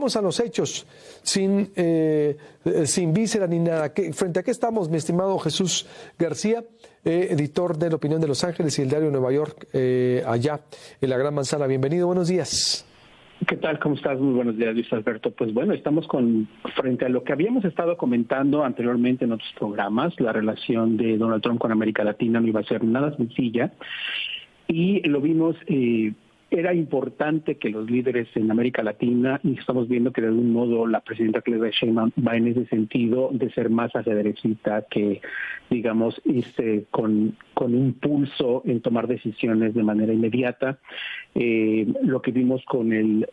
vamos a los hechos, sin vísceras ni nada. ¿Frente a qué estamos, mi estimado Jesús García, editor de La Opinión de Los Ángeles y el diario Nueva York, allá en la Gran Manzana? Bienvenido, buenos días. ¿Qué tal? ¿Cómo estás? Muy buenos días, Luis Alberto. Pues bueno, estamos frente a lo que habíamos estado comentando anteriormente en otros programas. La relación de Donald Trump con América Latina no iba a ser nada sencilla. Y lo vimos, era importante que los líderes en América Latina, y estamos viendo que de algún modo la presidenta Claudia Sheinbaum va en ese sentido de ser más hacia derechita, que digamos con impulso en tomar decisiones de manera inmediata. Lo que vimos con el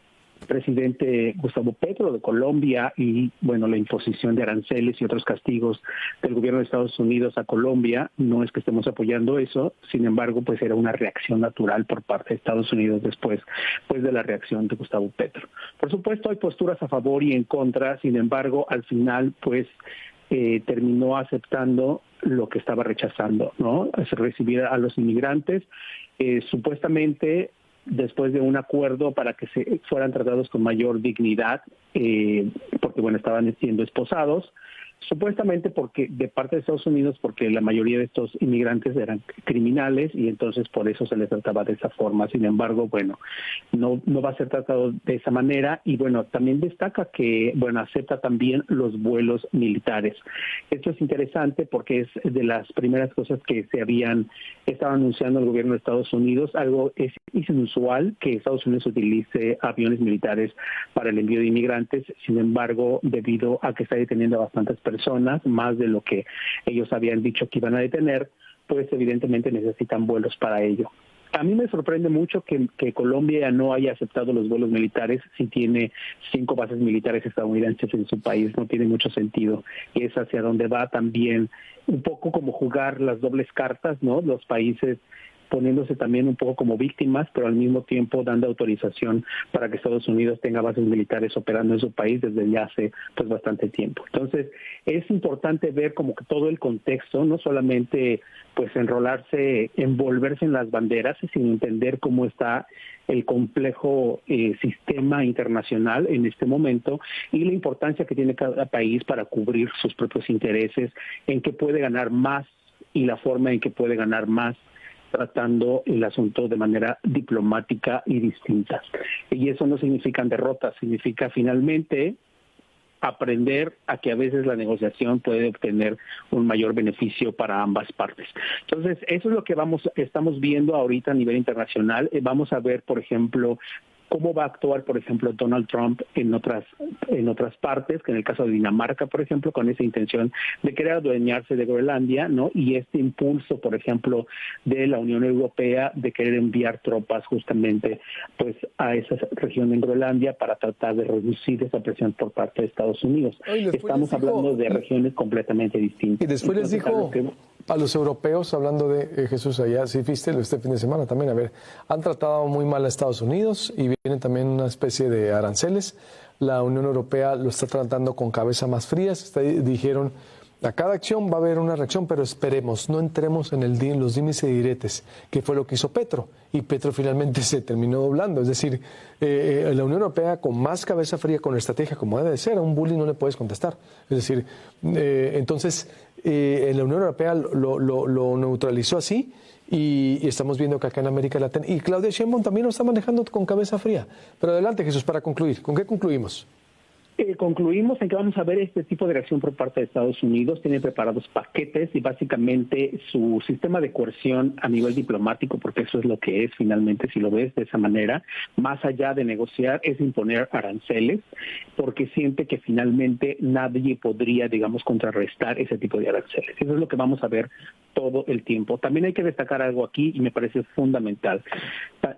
presidente Gustavo Petro de Colombia y, bueno, la imposición de aranceles y otros castigos del gobierno de Estados Unidos a Colombia, no es que estemos apoyando eso, sin embargo, pues era una reacción natural por parte de Estados Unidos después pues de la reacción de Gustavo Petro. Por supuesto, hay posturas a favor y en contra, sin embargo, al final, pues, terminó aceptando lo que estaba rechazando, ¿no? Es recibir a los inmigrantes, supuestamente después de un acuerdo para que se fueran tratados con mayor dignidad, porque bueno, estaban siendo esposados, supuestamente porque de parte de Estados Unidos, porque la mayoría de estos inmigrantes eran criminales y entonces por eso se les trataba de esa forma. Sin embargo, bueno, no va a ser tratado de esa manera y bueno, también destaca que, bueno, acepta también los vuelos militares. Esto es interesante porque es de las primeras cosas que estaba anunciando el gobierno de Estados Unidos. Algo es inusual que Estados Unidos utilice aviones militares para el envío de inmigrantes. Sin embargo, debido a que está deteniendo a bastantes personas, más de lo que ellos habían dicho que iban a detener, pues evidentemente necesitan vuelos para ello. A mí me sorprende mucho que Colombia no haya aceptado los vuelos militares si tiene 5 bases militares estadounidenses en su país. No tiene mucho sentido. Y es hacia donde va también un poco como jugar las dobles cartas, ¿no? Los países poniéndose también un poco como víctimas, pero al mismo tiempo dando autorización para que Estados Unidos tenga bases militares operando en su país desde ya hace pues bastante tiempo. Entonces, es importante ver como que todo el contexto, no solamente pues envolverse en las banderas, sino entender cómo está el complejo sistema internacional en este momento y la importancia que tiene cada país para cubrir sus propios intereses, en qué puede ganar más y la forma en que puede ganar más tratando el asunto de manera diplomática y distinta. Y eso no significa derrotas, significa finalmente aprender a que a veces la negociación puede obtener un mayor beneficio para ambas partes. Entonces, eso es lo que estamos viendo ahorita a nivel internacional. Vamos a ver, por ejemplo, cómo va a actuar, por ejemplo, Donald Trump en otras partes, que en el caso de Dinamarca, por ejemplo, con esa intención de querer adueñarse de Groenlandia, ¿no? Y este impulso, por ejemplo, de la Unión Europea de querer enviar tropas justamente pues a esa región en Groenlandia para tratar de reducir esa presión por parte de Estados Unidos. Estamos hablando de regiones completamente distintas. Y después les dijo a los europeos, hablando de Jesús allá, si viste este fin de semana también, a ver, han tratado muy mal a Estados Unidos y viene también una especie de aranceles. La Unión Europea lo está tratando con cabeza más frías. Dijeron, a cada acción va a haber una reacción, pero esperemos, no entremos en los dimes y diretes, que fue lo que hizo Petro. Y Petro finalmente se terminó doblando. Es decir, la Unión Europea con más cabeza fría, con estrategia como debe de ser, a un bully no le puedes contestar. Es decir, entonces la Unión Europea lo neutralizó así y estamos viendo que acá en América Latina, y Claudia Sheinbaum también lo está manejando con cabeza fría. Pero adelante, Jesús, para concluir. ¿Con qué concluimos? Concluimos en que vamos a ver este tipo de reacción por parte de Estados Unidos. Tiene preparados paquetes y básicamente su sistema de coerción a nivel diplomático, porque eso es lo que es finalmente, si lo ves de esa manera, más allá de negociar, es imponer aranceles, porque siente que finalmente nadie podría, digamos, contrarrestar ese tipo de aranceles. Eso es lo que vamos a ver todo el tiempo. También hay que destacar algo aquí y me parece fundamental.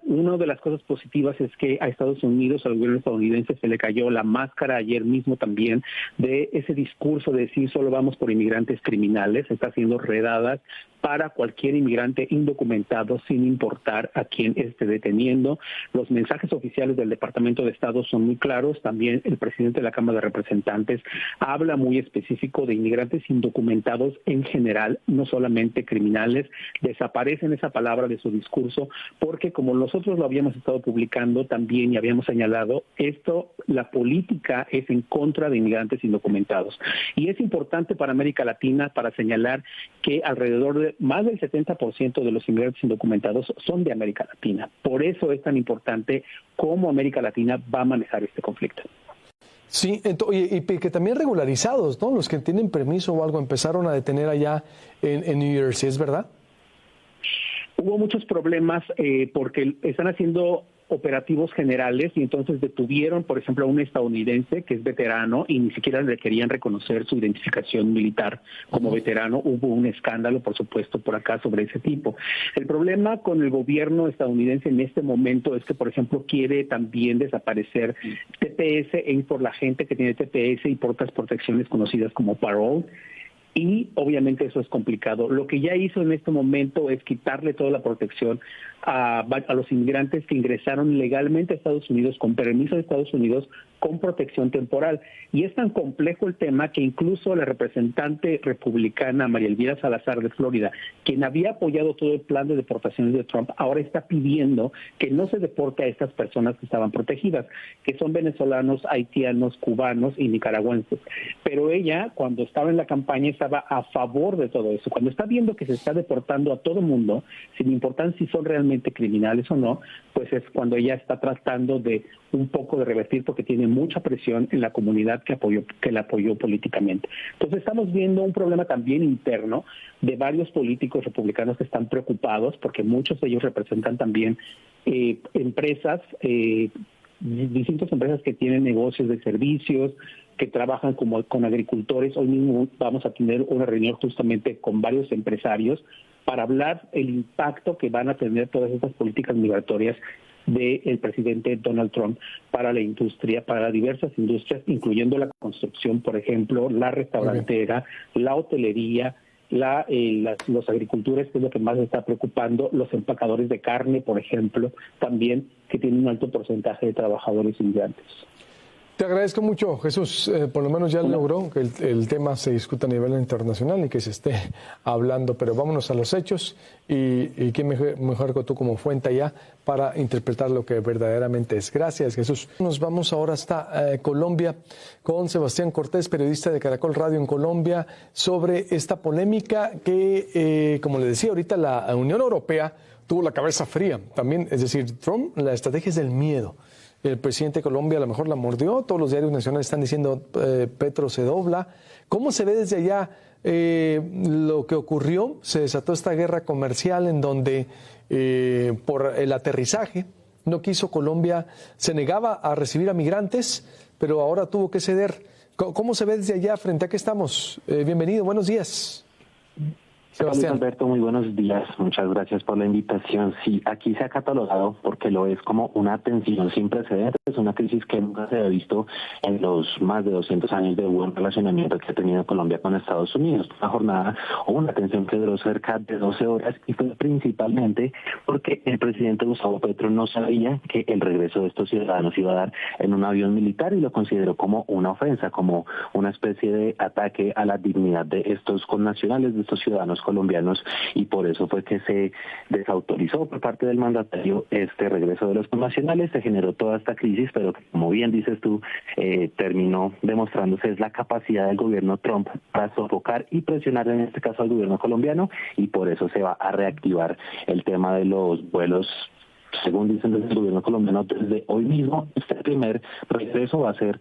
Una de las cosas positivas es que a Estados Unidos, al gobierno estadounidense, se le cayó la máscara ayer mismo también de ese discurso de decir solo vamos por inmigrantes criminales. Está haciendo redadas para cualquier inmigrante indocumentado sin importar a quién esté deteniendo. Los mensajes oficiales del Departamento de Estado son muy claros. También el presidente de la Cámara de Representantes habla muy específico de inmigrantes indocumentados en general, no solamente criminales. Desaparecen esa palabra de su discurso porque, como nosotros lo habíamos estado publicando también y habíamos señalado, la política es en contra de inmigrantes indocumentados. Y es importante para América Latina para señalar que alrededor de más del 70% de los inmigrantes indocumentados son de América Latina. Por eso es tan importante cómo América Latina va a manejar este conflicto. Sí, y que también regularizados, ¿no? Los que tienen permiso o algo empezaron a detener allá en New Jersey, ¿es verdad? Hubo muchos problemas porque están haciendo operativos generales y entonces detuvieron, por ejemplo, a un estadounidense que es veterano y ni siquiera le querían reconocer su identificación militar como veterano. Hubo un escándalo, por supuesto, por acá sobre ese tipo. El problema con el gobierno estadounidense en este momento es que, por ejemplo, quiere también desaparecer TPS e ir por la gente que tiene TPS y por otras protecciones conocidas como parole. Y obviamente eso es complicado. Lo que ya hizo en este momento es quitarle toda la protección a los inmigrantes que ingresaron legalmente a Estados Unidos, con permiso de Estados Unidos, con protección temporal. Y es tan complejo el tema que incluso la representante republicana María Elvira Salazar de Florida, quien había apoyado todo el plan de deportaciones de Trump, ahora está pidiendo que no se deporte a estas personas que estaban protegidas, que son venezolanos, haitianos, cubanos y nicaragüenses. Pero ella, cuando estaba en la campaña, estaba a favor de todo eso. Cuando está viendo que se está deportando a todo mundo, sin importar si son realmente criminales o no, pues es cuando ella está tratando de un poco de revertir, porque tiene mucha presión en la comunidad que la apoyó políticamente. Entonces estamos viendo un problema también interno de varios políticos republicanos que están preocupados porque muchos de ellos representan también empresas, distintas empresas que tienen negocios de servicios, que trabajan con agricultores. Hoy mismo vamos a tener una reunión justamente con varios empresarios para hablar el impacto que van a tener todas estas políticas migratorias del presidente Donald Trump para la industria, para diversas industrias, incluyendo la construcción, por ejemplo, la restaurantera, la hotelería, los agricultores, que es lo que más está preocupando, los empacadores de carne, por ejemplo, también, que tienen un alto porcentaje de trabajadores inmigrantes. Te agradezco mucho, Jesús. Por lo menos ya logró que el tema se discuta a nivel internacional y que se esté hablando, pero vámonos a los hechos y quién mejor que tú como fuente allá para interpretar lo que verdaderamente es. Gracias, Jesús. Nos vamos ahora hasta Colombia con Sebastián Cortés, periodista de Caracol Radio en Colombia, sobre esta polémica que, como le decía ahorita, la Unión Europea tuvo la cabeza fría también, es decir, Trump, la estrategia es del miedo. El presidente de Colombia a lo mejor la mordió, todos los diarios nacionales están diciendo Petro se dobla. ¿Cómo se ve desde allá lo que ocurrió? Se desató esta guerra comercial en donde por el aterrizaje no quiso Colombia, se negaba a recibir a migrantes, pero ahora tuvo que ceder. ¿Cómo se ve desde allá? ¿Frente a qué estamos? Bienvenido, buenos días. Sebastián. Alberto, muy buenos días. Muchas gracias por la invitación. Sí, aquí se ha catalogado, porque lo es, como una tensión sin precedentes, una crisis que nunca se ha visto en los más de 200 años de buen relacionamiento que ha tenido Colombia con Estados Unidos. Una jornada o una tensión que duró cerca de 12 horas y fue principalmente porque el presidente Gustavo Petro no sabía que el regreso de estos ciudadanos iba a dar en un avión militar y lo consideró como una ofensa, como una especie de ataque a la dignidad de estos connacionales, de estos ciudadanos colombianos, y por eso fue que se desautorizó por parte del mandatario este regreso de los connacionales. Se generó toda esta crisis, pero como bien dices tú, terminó demostrándose es la capacidad del gobierno Trump para sofocar y presionar en este caso al gobierno colombiano, y por eso se va a reactivar el tema de los vuelos. Según dicen desde el gobierno colombiano, desde hoy mismo, este primer regreso va a ser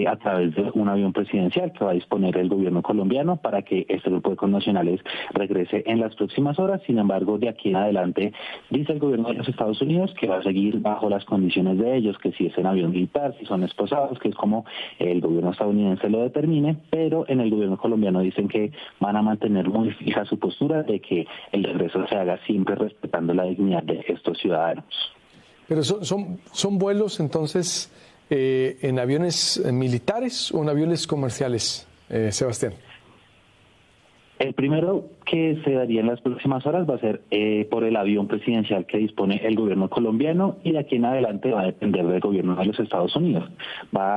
a través de un avión presidencial que va a disponer el gobierno colombiano para que este grupo de connacionales regrese en las próximas horas. Sin embargo, de aquí en adelante, dice el gobierno de los Estados Unidos que va a seguir bajo las condiciones de ellos, que si es en avión militar, si son esposados, que es como el gobierno estadounidense lo determine, pero en el gobierno colombiano dicen que van a mantener muy fija su postura de que el regreso se haga siempre respetando la dignidad de estos ciudadanos. Pero son vuelos entonces en aviones militares o en aviones comerciales, Sebastián. El primero que se daría en las próximas horas va a ser por el avión presidencial que dispone el gobierno colombiano, y de aquí en adelante va a depender del gobierno de los Estados Unidos.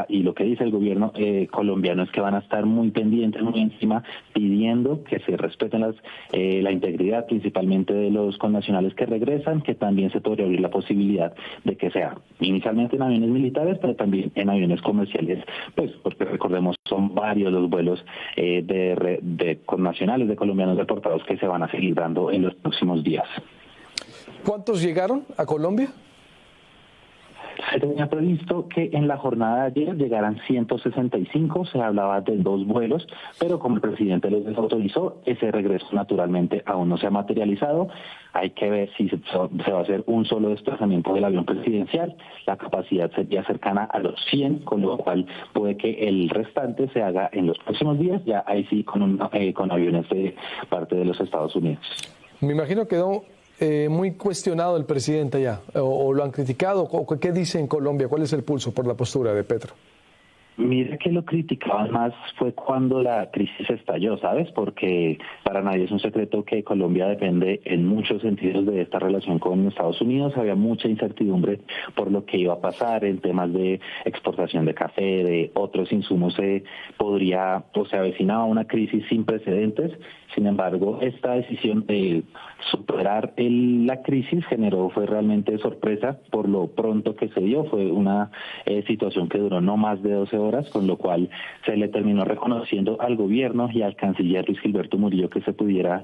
Y lo que dice el gobierno colombiano es que van a estar muy pendientes, muy encima, pidiendo que se respeten la integridad principalmente de los connacionales que regresan, que también se podría abrir la posibilidad de que sea inicialmente en aviones militares, pero también en aviones comerciales, pues porque recordemos son varios los vuelos de connacionales, de colombianos deportados que se van a seguir dando en los próximos días. ¿Cuántos llegaron a Colombia? Se tenía previsto que en la jornada de ayer llegaran 165, se hablaba de 2 vuelos, pero como el presidente los desautorizó, ese regreso naturalmente aún no se ha materializado. Hay que ver si se va a hacer un solo desplazamiento del avión presidencial. La capacidad sería cercana a los 100, con lo cual puede que el restante se haga en los próximos días, ya ahí sí con aviones de parte de los Estados Unidos. Me imagino que quedó muy cuestionado el presidente allá, o lo han criticado. ¿Qué dice en Colombia? ¿Cuál es el pulso por la postura de Petro? Mira que lo criticaban más fue cuando la crisis estalló, ¿sabes? Porque para nadie es un secreto que Colombia depende en muchos sentidos de esta relación con Estados Unidos. Había mucha incertidumbre por lo que iba a pasar en temas de exportación de café, de otros insumos. Se avecinaba una crisis sin precedentes. Sin embargo, esta decisión de superar la crisis fue realmente sorpresa por lo pronto que se dio. Fue una situación que duró no más de 12 horas, con lo cual se le terminó reconociendo al gobierno y al canciller Luis Gilberto Murillo que se pudiera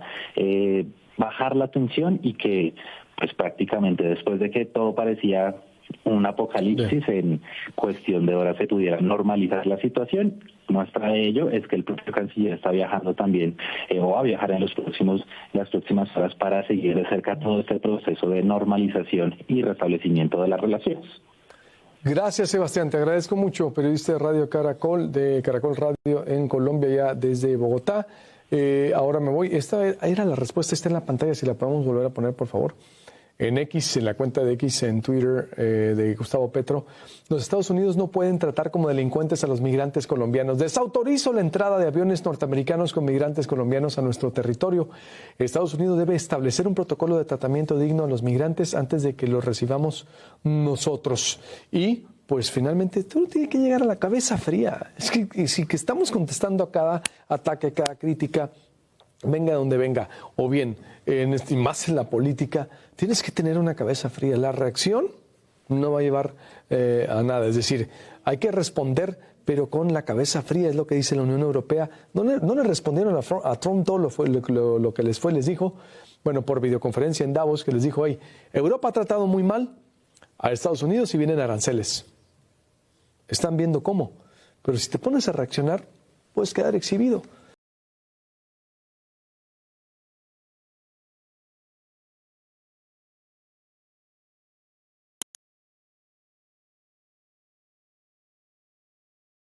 bajar la tensión, y que pues prácticamente después de que todo parecía un apocalipsis, en cuestión de horas se pudiera normalizar la situación. Muestra de ello es que el propio canciller está viajando también, o va a viajar en las próximas horas para seguir de cerca todo este proceso de normalización y restablecimiento de las relaciones. Gracias, Sebastián, te agradezco mucho, periodista de Radio Caracol, de Caracol Radio en Colombia, ya desde Bogotá. Ahora me voy. Esta era la respuesta, está en la pantalla, si la podemos volver a poner, por favor. En X, en la cuenta de X, en Twitter, de Gustavo Petro: los Estados Unidos no pueden tratar como delincuentes a los migrantes colombianos. Desautorizo la entrada de aviones norteamericanos con migrantes colombianos a nuestro territorio. Estados Unidos debe establecer un protocolo de tratamiento digno a los migrantes antes de que los recibamos nosotros. Y pues finalmente todo tiene que llegar a la cabeza fría. Es que si que estamos contestando a cada ataque, a cada crítica, venga donde venga, o bien, y más en la política, tienes que tener una cabeza fría. La reacción no va a llevar a nada. Es decir, hay que responder, pero con la cabeza fría, es lo que dice la Unión Europea. No le respondieron a Trump todo lo que les dijo, bueno, por videoconferencia en Davos, que les dijo: hey, Europa ha tratado muy mal a Estados Unidos y vienen aranceles. Están viendo cómo. Pero si te pones a reaccionar, puedes quedar exhibido.